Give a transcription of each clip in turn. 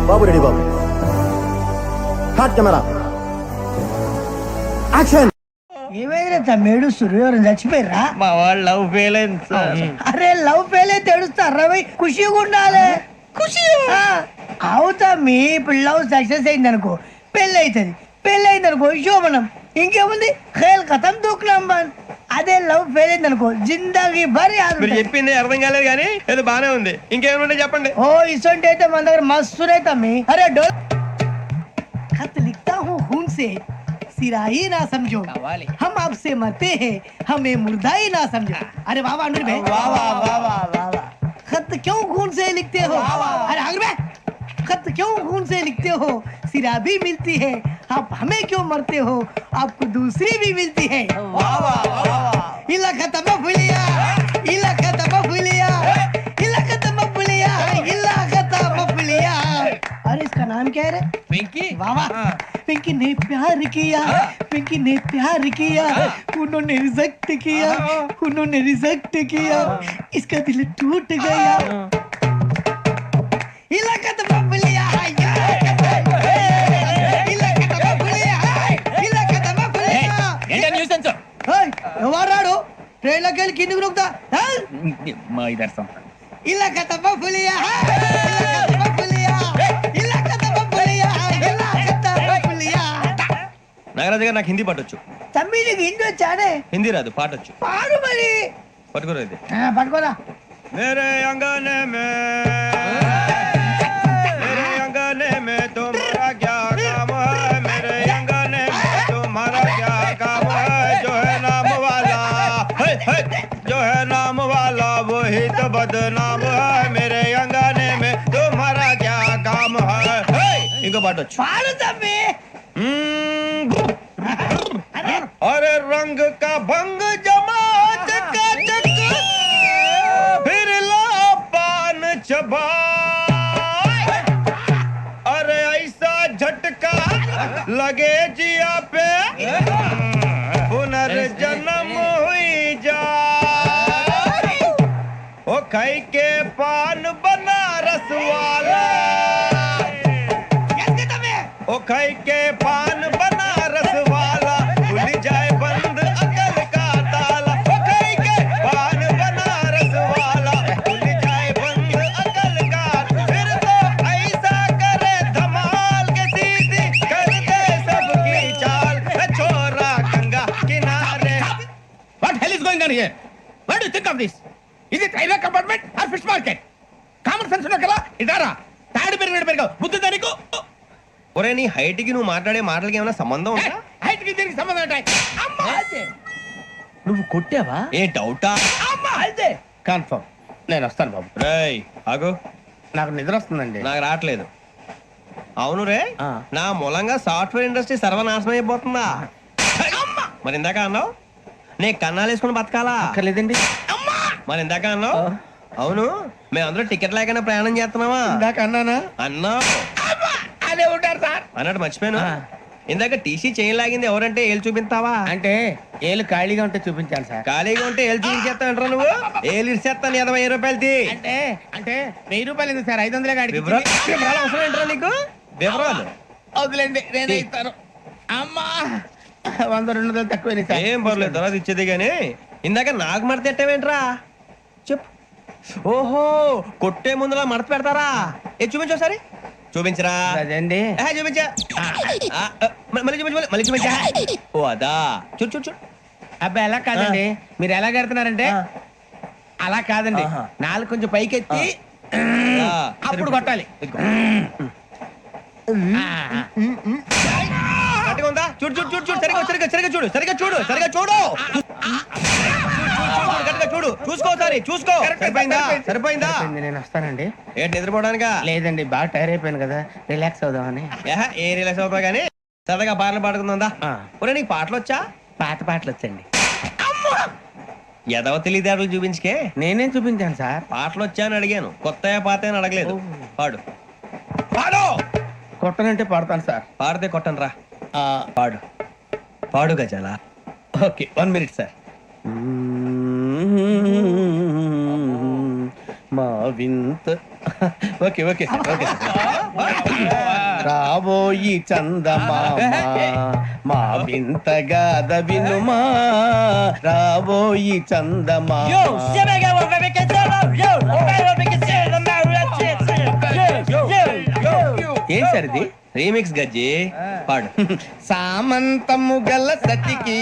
బాబు ready బాబు. Hot camera action. ఏమైనా తమ్మేడు సూర్యవరం చచ్చిపోయిరా? మా వాళ్ళు లవ్ ఫెయిల్ అయింది సార్. అరే లవ్ ఫెయిల్ అయితే ఏడుస్తారా? ఖుషిగా ఉండాలి. ఖుషి అవుతా మీ ఇప్పుడు లవ్ సక్సెస్ అయింది అనుకో పెళ్ళి అవుతుంది. పెళ్ళి అయింది అనుకో శోభనం. ఇంకేముంది ఖేల్ కథం దూకునాం బాన్. అదే లవ్ ఫెయిల్ అయింది అనుకో జిందాగీ భారీ. మీరు చెప్పింది అర్థం కాలేదు కానీ ఏదో బానే ఉంది. ఇంకేమైనా చెప్పండి. ఓ ఇసొంటి అయితే మన దగ్గర మస్తునే తమ్మి. అరే డోల్ खत लिखता हूँ खून से सिरा ही ना समझो हम आपसे मरते हैं हमें मुर्दा ही ना समझो. अरे वाह वाह अनुर भाई वाह वाह वाह वाह वाह. खत क्यों खून से लिखते हो? अरे अनुर भाई खत क्यों खून से लिखते हो? सिरा भी मिलती है आप हमें क्यों मरते हो? आपको दूसरी भी मिलती है. वाह वाह वाह. इला खत्म फुलिया इला खत्म फुलिया इला खत्म फुलिया इला खत्म फुलिया. अरे इसका नाम क्या है रे? पिंकी. वाह वाह. पिंकी ने प्यार किया. पिंकी ने प्यार किया. उन्होंने रिजेक्ट किया. उन्होंने रिजेक्ट किया. इसका दिल टूट गया. इलाका तो बबलिया ఎవరాడు ట్రైన్ లోకి వెళ్ళి కిందికి నొక్కుతా. మా ఇదర్శం ఇలాకా తప్ప పులియా ఇలాకా తప్ప పులియా ఇలాకా తప్ప పులియా. నాగరాజు గారు నాకు హిందీ పాటొచ్చు. తమ్మి నీకు హిందీ వచ్చానే? హిందీ రాదు, పాటొచ్చు. పాడు మరి. పట్టుకోరా ఇది. పట్టుకోరా. మేరే అంగనే మే మేరే అంగనే మే తుమ్హారా క్యా కామ్ హై? మేరే అంగనే మే తుమ్హారా క్యా కామ్ హై? जो है नाम वाला है जो है नाम वाला वही तो बदनाम है. मेरे अंगने में तुम्हारा क्या काम है? इनको बाटो పాడు తమ్మి. अरे रंग का भंग जमा चकाचक फिर ला पान चबा. अरे ऐसा झटका लगे जिया पे पुनर्जन्म हुई जा. ओ खाई के पान बनारस वाला ओ खाई के पान बनारस वाला खुल जाए बंद अकल का ताला. ओ खाई के पान बनारस वाला खुल जाए बंद अकल का. फिर तो ऐसा करे धमाल के सीधी कर दे सबकी चाल. छोरा गंगा किनारे. What hell is going on here? What do you think of this? Is it railway compartment or fish market? Common sense ఉన్న కదా ఇదారా తాడి పెరిగినట్టు బుద్ధి దానికి. ఒరే నీ హైట్ కి నువ్వు మాట్లాడే మాటలకి ఏమైనా సంబంధం ఉందా? హైట్ కి దీనికి సంబంధం ఉంటాయి. అమ్మా నువ్వు కొట్టావా? ఏ డౌటా? అమ్మా అయితే కన్ఫర్మ్ నేను వస్తాను బాబు. రేయ్ ఆగు, నాకు నిద్ర వస్తుందండి. నాకు రావట్లేదు. అవును రే, నా మూలంగా సాఫ్ట్వేర్ ఇండస్ట్రీ సర్వనాశనం అయిపోతుందా? మరి ఇందాక అన్నావు నే కన్నాలు వేసుకుని బతకాలా? లేదండి. మరి ఇందాక అన్నావు అవును మేమందరూ టికెట్ లేకుండా ప్రయాణం చేస్తున్నావా? ఇందాక అన్నానా? అన్నావు. అదే ఉంటారు సార్ అన్నట్టు మర్చిపోయాను. ఇందాక టీసీ చేయి లాగింది ఎవరంటే ఏళ్ళు చూపిస్తావా? అంటే ఏళ్ళు ఖాళీగా ఉంటే చూపించాలి సార్. ఖాళీగా ఉంటే ఏళ్ళు చూపించేస్తానంటారా నువ్వు? ఏళ్ళు ఇచ్చేస్తాను 20 రూపాయలది. అంటే అంటే 1000 రూపాయలు ఎందుకు సార్? 500 గాడికి వివరాలు అవసరం ఏంటరా నీకు? వివరాలు వదిలేండి నేనే ఇస్తాను. అమ్మా 100 200 తక్కువ సార్. ఏం పర్లేదు తర్వాత ఇచ్చేది కానీ ఇందాక నాకు మడత ఎట్టవేంట్రా చెప్పు. ఓహో కొట్టే ముందులా మడత పెడతారా? ఏ చూపించు ఒకసారి. చూపించరా? అదండి చూపించా. మళ్ళీ చూపించు మళ్ళీ చూపించా. ఓ అదా చూడు చూడు చూడు. అబ్బాయి ఎలా కాదండి, మీరు ఎలా కడుతున్నారంటే అలా కాదండి. నాలుగు కొంచెం పైకెత్తి అప్పుడు కొట్టాలి. కరెక్ట్గా ఉందా? చూడు చూడు చూడు చూడు సరిగా సరిగా సరిగా చూడు సరిగా చూడు సరిగా చూడు కరెక్ట్గా చూడు చూసుకో సారి చూసుకో. సరిపోయిందా? సరిపోయిందా? నేను వస్తానండి. ఏంటి నిద్రపోవడానికా? లేదండి బాగా టైర్ అయిపోయాను కదా రిలాక్స్ అవుదామని. ఏ రిలాక్స్ అవుతావు కానీ సరదాగా పాటలు పాడుకుందా? ఒరే నీకు పాటలు వచ్చా? పాత పాటలు వచ్చండి. ఎదవ తెలివితేటలు చూపించుకే. నేనేం చూపించాను సార్? పాటలు వచ్చా అని అడిగాను, కొత్త పాత అని అడగలేదు. పాడు పాడు. కొట్టనంటే పాడతాను సార్. పాడితే కొట్టను రా. పాడు పాడు గజాల. Okay 1 minute sir. మా వింత okay okay sir okay sir రాబోయి చందమామ మా వింత గాథ వినుమా రాబోయి చందమామ ఏం సార్ ఇది రీమిక్స్ గజ్జి పాడు సామంతము గల సతికి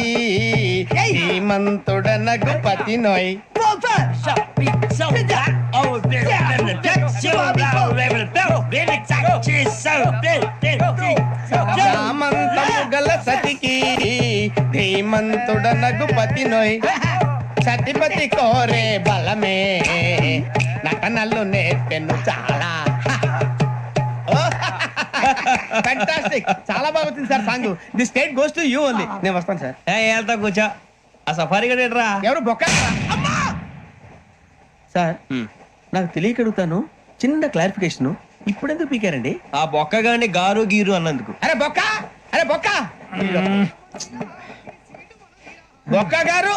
హేమంతుడనగు పతి నోయ్ సామంతము గల సతికి ధీమంతుడనగు పతి నోయ్ సతిపతి కోరే బలమే నటనలు నేర్పెను చాలా ఫ్యాంటాస్టిక్ చాలా బాగా వచ్చింది sir song the state goes to you only నేను వస్తాను సార్ వెళ్తా కూర్చో ఆ సఫారీ గడేట్రా ఎవరు బొక్క సార్ నాకు తెలియక అడుగుతాను చిన్న క్లారిఫికేషన్ ఇప్పుడెందుకు పీకారండి ఆ బొక్కగాని గారు గీరు అన్నందుకు. అరే బొక్క అరే బొక్క బొక్క గారు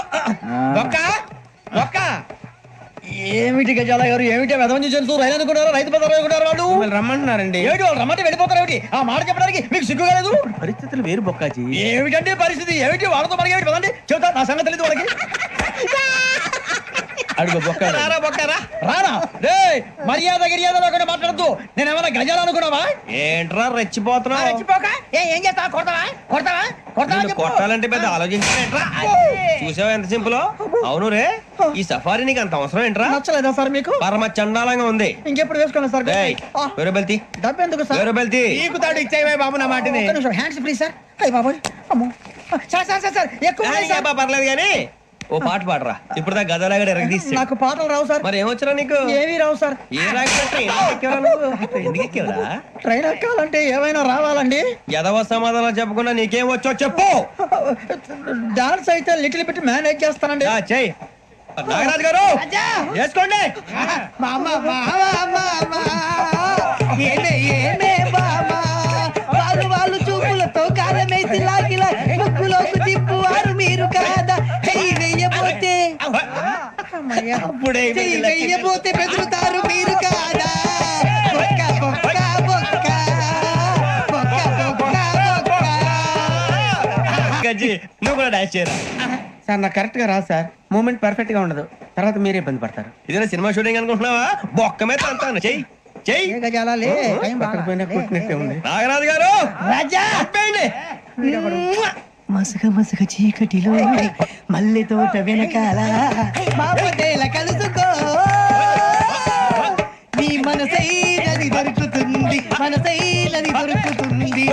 బొక్క బొక్క ఏమిటి గజాల గారు ఏమిటి వెదవని చూసి రైలు అనుకున్నారా రైతు బజార్ అనుకున్నారు వాళ్ళు మిమ్మల్ని రమ్మంటున్నారండి ఏమిటి వాళ్ళు రమ్మంటే వెళ్ళిపోతారు ఏమిటి ఆ మాట చెప్పడానికి మీకు సిగ్గు కాలేదు పరిస్థితులు వేరు బొక్కాజీ ఏమిటంటే పరిస్థితి ఏమిటి వాళ్ళతో మనకి ఏమిటి పదండి చెబుతా నా సంగతి తెలియదు వాళ్ళకి అడుగు బొక్క రారా బొక్కరా రారా రే మర్యాద గిర్యాద లేకుండా మాట్లాడద్దు నేను ఏమైనా గజాలు అనుకున్నావా ఏంట్రా రెచ్చిపోతున్నావు? రెచ్చిపోక ఏం చేస్తావా కొడతావా కొడతావా కొడతావా నిన్ను చెప్పు. కొట్టాలంటే పెద్ద ఆలోచించారా? చూసావా ఎంత సింపుల్. అవును రే ఈ సఫారీ నీకు అంత అవసరం ఏంట్రా? నచ్చలేదా సార్ మీకు పరమ చండాలంగా ఉంది. ఇంకెప్పుడు వేసుకోండి సార్ డేయ్, వేరే బెల్తి డబ్బు ఎందుకు సార్ వేరే బెల్తి నీకు తాడు ఇచ్చావే బాబు నా మాటని ఒక్క నిమిషం హ్యాండ్స్ ఫ్రీ సార్ అయ్యి బాబోయ్ అమ్మో సార్ సార్ సార్ సార్ ఎక్కువ ఉన్నాయి సార్. పర్లేదు కానీ ఓ పాట పాడరా. ఇప్పుడు దా గదలాగడ ఎరగదీసి. నాకు పాటలు రావు సార్ మరి ఏమొచ్చరా నీకు? ఏమీ రావు సార్ ఏ రాకపోతే ఎందుకు ఎక్కేవరా? ట్రైన్ ఎక్కాలంటే ఏమైనా రావాలండి ఎదవ సమాధానం చెప్పకుండా నీకేం వచ్చో చెప్పు. డాన్స్ అయితే లిటిల్ బిట్ మేనేజ్ చేస్తానండి ఆ, చెయ్ నాగరాజు గారు వేసుకోండి. మామ మామ మామ ఏమే ఏమే మామ వాళ్ళు వాళ్ళు చూపులతో కాలమేసి లాగిలా ముగ్గులోకి తిప్పువారు మీరు కాదా చెయ్యి వెయ్యబోతే అప్పుడే చెయ్యి వెయ్యబోతే బెదురుతారు మీరు కాదా బొక్క బొక్క బొక్క బొక్క బొక్క బొక్క గజ్జి నువ్వు కూడా డాన్స్ చేయరా. సార్ నాకు కరెక్ట్ గా రాదు సార్ మూమెంట్ పర్ఫెక్ట్ గా ఉండదు తర్వాత మీరే ఇబ్బంది పడతారు ఇదేనా సినిమా షూటింగ్ అనుకుంటున్నావా? బొక్క మీద అంటాను. చెయ్యి చెయ్యి ఏ గజాలాలే టైం పక్కన పోయినా కొట్టినట్టే ఉంది నాగరాజు గారు రాజా చెప్పండి. మసక మసక చీకటిలో మల్లె తోట వెనకాల బాపదేల కలుసుకో నీ మనసైనది దొరుకుతుంది మనసైనది దొరుకుతుంది